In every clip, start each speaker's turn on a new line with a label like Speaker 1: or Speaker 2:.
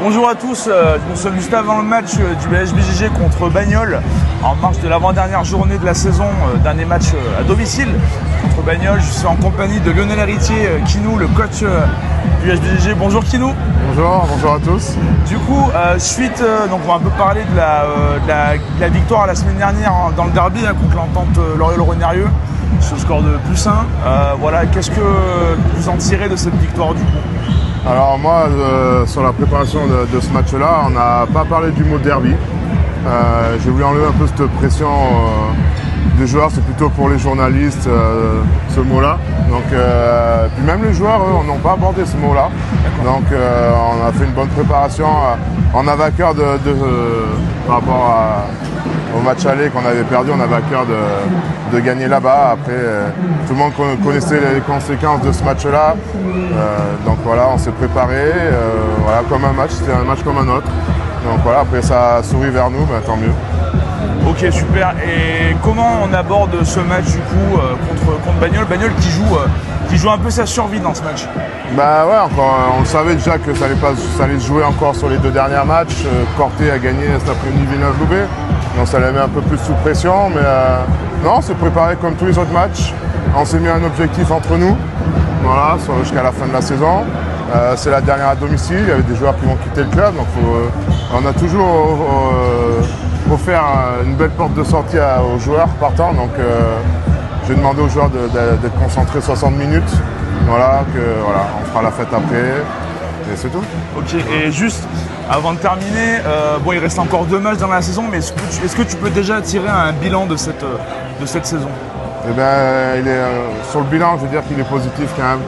Speaker 1: Bonjour à tous, nous sommes juste avant le match du BHBJJ contre Bagnols, en marge de l'avant-dernière journée de la saison, dernier match à domicile contre Bagnols. Je suis en compagnie de Lionel Héritier, Kinou, le coach du BHBJJ. Bonjour Kinou.
Speaker 2: Bonjour à tous.
Speaker 1: Du coup, donc on va un peu parler de la victoire la semaine dernière dans le derby contre l'Entente Loriol-Rhône-Hérieux, sur le score de +1. Voilà, qu'est-ce que vous en tirez de cette victoire du coup?
Speaker 2: Alors moi, sur la préparation de ce match-là, on n'a pas parlé du mot derby. J'ai voulu enlever un peu cette pression des joueurs, c'est plutôt pour les journalistes ce mot-là. Donc, puis même les joueurs, eux, n'ont pas abordé ce mot-là. Donc on a fait une bonne préparation. On avait à cœur par rapport au match aller qu'on avait perdu, on avait à cœur de gagner là-bas. Après, tout le monde connaissait les conséquences de ce match-là. Donc voilà, on s'est préparé voilà, comme un match, c'était un match comme un autre. Donc voilà, après ça a souri vers nous, tant mieux.
Speaker 1: Ok, super. Et comment on aborde ce match du coup contre Bagnols? Bagnols qui joue un peu sa survie dans ce match.
Speaker 2: Bah ouais, on savait déjà que ça allait se jouer encore sur les deux derniers matchs. Corté a gagné cet après-midi Villeneuve-Loubet, donc ça les met un peu plus sous pression. Mais non, on s'est préparé comme tous les autres matchs. On s'est mis un objectif entre nous, voilà, jusqu'à la fin de la saison. C'est la dernière à domicile, il y avait des joueurs qui vont quitter le club, donc on a toujours offert une belle porte de sortie aux joueurs partants. Donc j'ai demandé aux joueurs d'être concentrés 60 minutes. Voilà, on fera la fête après et c'est tout.
Speaker 1: Ok, et juste avant de terminer, il reste encore 2 matchs dans la saison, mais est-ce que tu peux déjà tirer un bilan de cette saison?
Speaker 2: Eh bien, sur le bilan, je veux dire qu'il est positif quand même.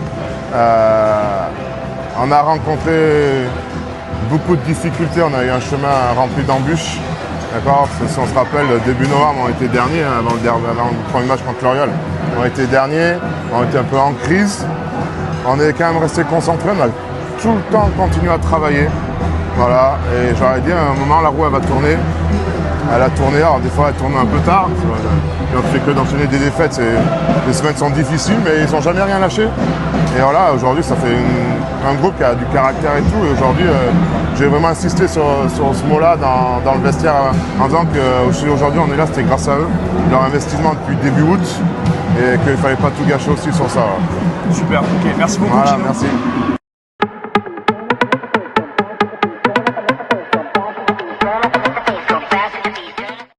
Speaker 2: On a rencontré beaucoup de difficultés, on a eu un chemin rempli d'embûches. D'accord, si on se rappelle, début novembre, on était derniers avant le premier match contre Loriol. On était derniers, on était un peu en crise. On est quand même resté concentré, on a tout le temps continué à travailler. Voilà, et j'aurais dit à un moment, la roue elle va tourner. Elle a tourné, alors des fois elle tourne un peu tard. On ne fait que d'enchaîner des défaites, les semaines sont difficiles, mais ils n'ont jamais rien lâché. Et voilà, aujourd'hui ça fait un groupe qui a du caractère et tout. Et aujourd'hui, j'ai vraiment insisté sur ce mot-là dans le vestiaire en disant qu'aujourd'hui on est là, c'était grâce à eux, leur investissement depuis début août, et qu'il ne fallait pas tout gâcher aussi sur ça.
Speaker 1: Super, ok, merci beaucoup.
Speaker 2: Voilà, merci.